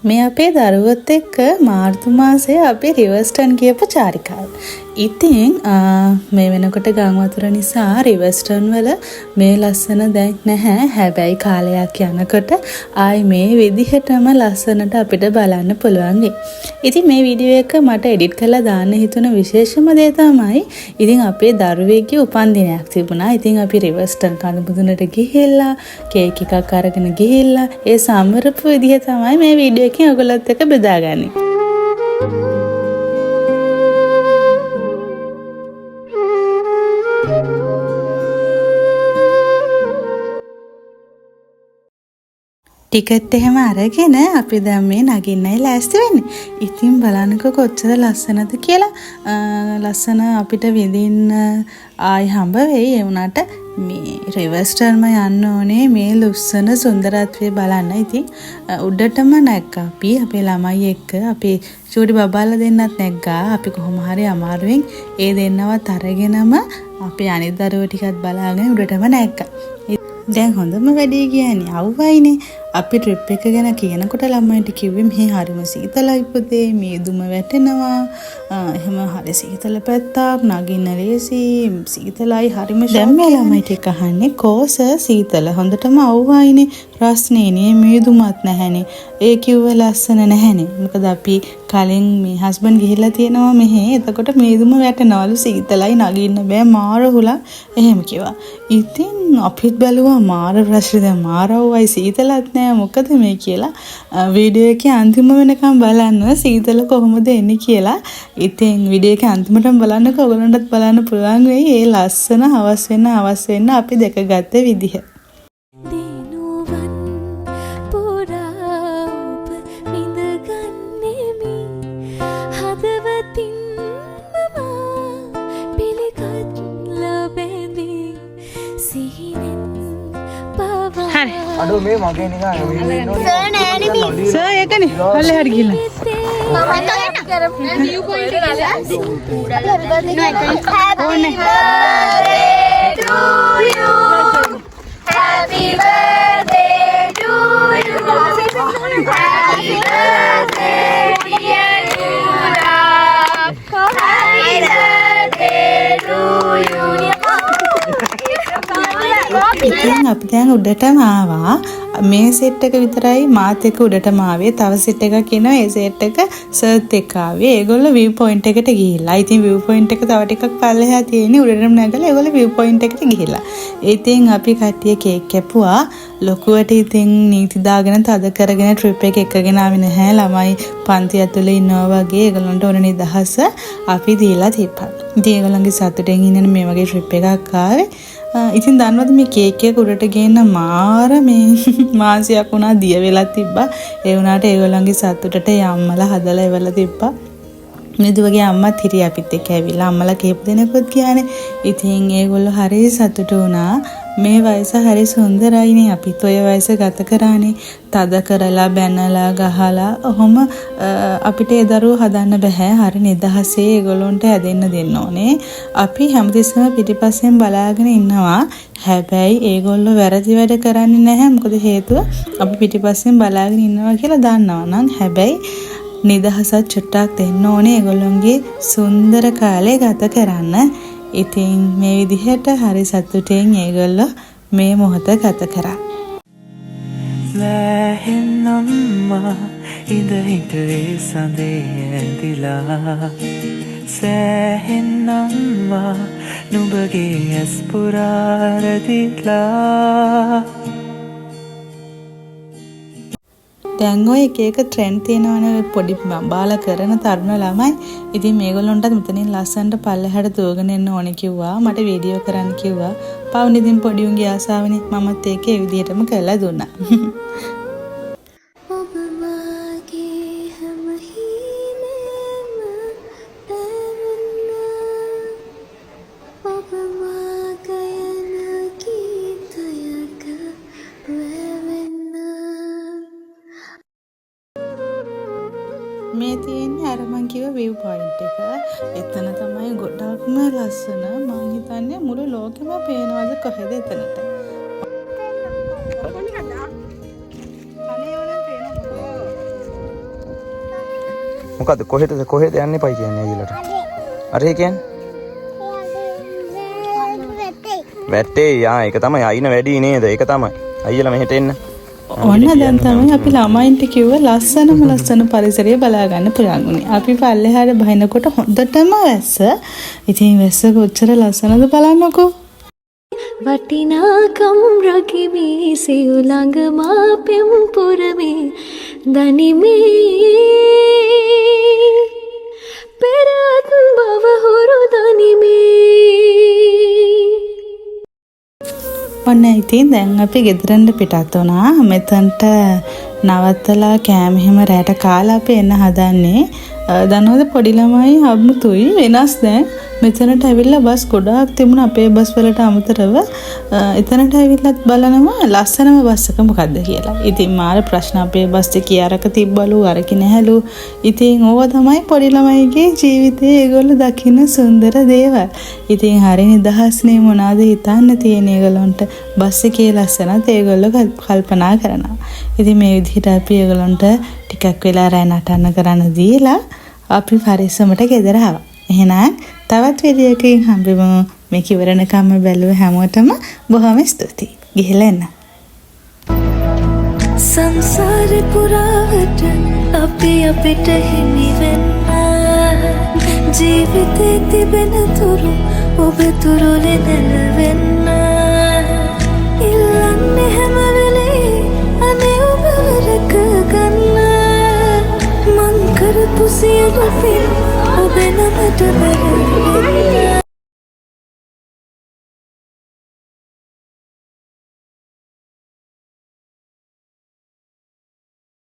මේ අපේ දරුවොත් එක්ක මාර්තු මාසයේ අපි රිවර්ස්ටන් ගියපු චාරිකාව. ඉතින් මේ වෙනකොට ගම් වතුර නිසා රිවර්ස්ටන් වල මේ ලස්සන දැන් නැහැ. හැබැයි කාලයක් යනකොට ආයි මේ විදිහටම ලස්සනට අපිට බලන්න පුළුවන් වෙයි. ඉතින් මේ වීඩියෝ එක මට එඩිට් කරලා දාන්න හිතුණ විශේෂම දේ තමයි ඉතින් අපේ දරුවෙක්ගේ උපන්දිනයක් තිබුණා. ඉතින් අපි රිවර්ස්ටන් කඳුමුදුනට ගිහිල්ලා කේක් එකක් අරගෙන ගිහිල්ලා ඒ සමරපු විදිහ තමයි මේ වීඩියෝ එකෙන් ඔයගොල්ලොත් එක්ක බෙදාගන්නේ. ටිකට් එහෙම අරගෙන අපි දැන් මේ නගින්නයි ලෑස්ති වෙන්නේ. ඉතින් බලන්නකෝ කොච්චර ලස්සනද කියලා. ලස්සන අපිට විඳින්න ආයි හම්බ වෙයි. ඒ වුණාට මේ රිවර්ස්ටන්ම යන්න ඕනේ මේ ලුස්සන සුන්දරත්වය බලන්න. ඉතින් උඩටම නැග්ගා අපි අපේ ළමයි එක්ක අපේ චූටි බබාලා දෙන්නත් නැග්ගා. අපි කොහොම හරි අමාරුවෙන් ඒ දෙන්නවත් අරගෙනම අපේ අනිත් දරුවෝ ටිකත් බලාගෙන උඩටම නැග්ගා. දැන් හොඳම වැඩේ කියන්නේ අවුවයිනේ. අපි ට්‍රිප් එක ගැන කියනකොට ළමයින්ට කිව්වේ මෙහි හරිම සීතලයි පුතේ, මේ දුම වැටෙනවා, එහෙම හරි සීතල පැත්තක්, නගින්න ලේසි, සීතලයි හරිම. දැන් මේ ළමයිට එක අහන්නේ කෝස සීතල හොඳටම අවුවයිනේ, රස්නේනේ, මේ දුමත් නැහැනේ, ඒ කිව්ව ලස්සන නැහැනේ. මොකද අපි කලින් මේ හස්බන්ඩ් ගිහිල්ලා තියෙනවා මෙහෙ. එතකොට මේ දුම වැටෙනවලු, සීතලයි, නගින්න බෑ, මාර හුලක් එහෙම කිව්වා. ඉතින් අපිත් බැලුවා මාර ප්‍රශ්න, දැන් මාරවයි සීතලත් නෑ මොකද මේ කියලා. වීඩියෝ එකේ අන්තිම වෙනකම් බලන්න සීතල කොහොමද එන්නේ කියලා. ඉතින් වීඩියෝ එකේ අන්තිමටම බලන්නකෝ, ඔයගලන්ටත් බලන්න පුළුවන් වෙයි ඒ ලස්සන හවස් වෙන්න අපි දැකගත්ත විදිහ. අඩෝ මේ මගේ නිකන් සර් නෑනේ මේ සර් ඒකනේ පල්ලේ හරි ගිහලා මම කරමු view point එක ගිහලා happy birthday to you happy birthday to you happy birthday dear Yura happy birthday to you. ඉතින් අපි දැන් උඩටම ආවා. මේ සෙට් එක විතරයි මාත් එක්ක උඩටම ආවේ. තව සෙට් එකක් ඉනවා. ඒ සෙට් එක සර්ත් එක්ක ආවේ. ඒගොල්ලෝ view point එකට ගිහිල්ලා. ඉතින් view point එක තව ටිකක් පල්ලෙහා තියෙන්නේ. උඩටම නැගලා ඒගොල්ලෝ view point එකට ගිහිල්ලා. ඉතින් අපි කට්ටිය කේක් කැපුවා. ලොකුවට ඉතින් නීති දාගෙන තද කරගෙන ට්‍රිප් එක එකගෙන ආවේ නැහැ. ළමයි පන්ති ඇතුලේ ඉන්නවා වගේ ඒගොල්ලන්ට ඕන නිදහස අපි දීලා තිබ්බා. ඉතින් ඒගොල්ලන්ගේ සතුටෙන් ඉන්න මේ වගේ ට්‍රිප් එකක් ආවේ. ඉතින් දන්නවද මේ කේක් එක උඩට ගේන්න මාර මේ මාසියක් වුණා දිය වෙලා තිබ්බා. ඒ වුණාට ඒගොල්ලන්ගේ සතුටට යම්මලා හදලා එවලා තිබ්බා. මිදු වගේ අම්මත් හිටිය අපිත් එක්ක ඇවිල්ලා අම්මලා කේප් දෙනකොත් ගියානේ. ඉතින් ඒගොල්ලෝ හරි සතුටු වුණා. මේ වයස හරි සුන්දරයිනේ. අපිත් ඔය වයස ගත කරානේ. තද කරලා බැනලා ගහලා ඔහොම අපිට ඒ දරුවෝ හදන්න බෑ. හරි නිදහසේ ඒගොල්ලොන්ට හැදෙන්න දෙන්න ඕනේ. අපි හැමතිස්සෙම පිටිපස්සෙන් බලාගෙන ඉන්නවා. හැබැයි ඒගොල්ලෝ වැරදි වැඩ කරන්නේ නැහැ. මොකද හේතුව අපි පිටිපස්සෙන් බලාගෙන ඉන්නවා කියලා දන්නවා නම්. හැබැයි නිදහසත් චුට්ටක් දෙන්න ඕනේ ඒගොල්ලොන්ගේ සුන්දර කාලේ ගත කරන්න. ඉතින් මේ විදිහට හරි සතුටෙන් ඒගොල්ලෝ මේ මොහොත ගත කරා. ලෑහෙන්නම්මා ඉඳ හිටේ සඳේ ඇඳිලා සෑහෙන්නම්මා නුඹගේ ඇස් පුරාරදිලා. දැන් ඔය එක ට්‍රෙන්ඩ් තියෙනවනේ පොඩි බාලා කරන තරුණ ළමයි. ඉතින් මේගොල්ලොන්ටත් මෙතනින් ලස්සනට පල්ලෙහාට දුවගෙන එන්න ඕනේ කිව්වා. මට වීඩියෝ කරන්න කිව්වා. පවුන ඉතින් පොඩි උන්ගේ ආසාවනේ මමත් ඒක ඒ විදිහටම කරලා දුන්නා. මේ තියෙන්නේ අර මං කිව්ව view point එක. එතන තමයි ගොඩක්ම ලස්සන. මං හිතන්නේ මුළු ලෝකෙම පේනවද කොහෙද එතනට. මොකද කොහෙද යන්න එපයි කියන්නේ අයියලට? අරේ කියන්නේ? වැටේ ඒක තමයි අයින වැඩි නේද? ඒක තමයි. අයියලා මෙහෙට එන්න. ඔන්න දැන් තමයි අපි ළමයින්ට කිව්ව ලස්සන පරිසරය බලා ගන්න පුළුවන් උනේ. අපි පල්ලෙහාට බහිනකොට හොඳටම වැස්ස. ඉතින් වැස්ස කොච්චර ලස්සනද බලන්නකෝ. වටිනාකම් රකිමි සියුලඟ මා පෙම් පුරමි දනිමේ පෙරත් බව හුරු දනිමේ. ඔන්න ඉතින් දැන් අපි ගෙදරට පිටත් වුණා. මෙතනට නවත්තලා කෑම එහෙම රැට කාලා අපි එන්න හදන්නේ. දන්නවද පොඩි ළමයි අමුතුයි වෙනස් දැන් මෙතනට ඇවිල්ලා බස් ගොඩාක් තිබුණා අපේ බස් වලට අමතරව. එතනට ඇවිල්ලත් බලනවා ලස්සනම බස් එක මොකද්ද කියලා. ඉතින් මාර ප්‍රශ්න අපේ බස් එකේ අරක තිබ්බලු අරක නැහැලු. ඉතින් ඕවා තමයි පොඩි ළමයිගේ ජීවිතේ ඒගොල්ලෝ දකින්න සුන්දර දේවල්. ඉතින් හරි නිදහස්නේ මොනවාද හිතන්න තියෙන ඒගොල්ලන්ට බස් එකේ ලස්සනත් ඒගොල්ලෝ කල්පනා කරනවා. ඉතින් මේ විදිහට අපි ඒගොල්ලන්ට ටිකක් වෙලා රැ නටන්න කරන්න දීලා අපි පරිස්සමට ගෙදර ආවා. එහෙනම් තවත් වීඩියෝ එකකින් හම්බෙමු. මේක ඉවරනකම්ම බැලුව හැමෝටම බොහොම ස්තුතියි. ගිහලා එන්න. සංසාරේ පුරාවට අපි අපිට හිමි වෙන්න ජීවිතේ තිබෙන තුරු ඔබ තුරුලේ නැලවෙන්න ඉල්ලන්නේ හැම වෙලේ අනේ ඔබ රැක ගන්න මං කරපු සියලු පින් ඔබ නමට බැහැ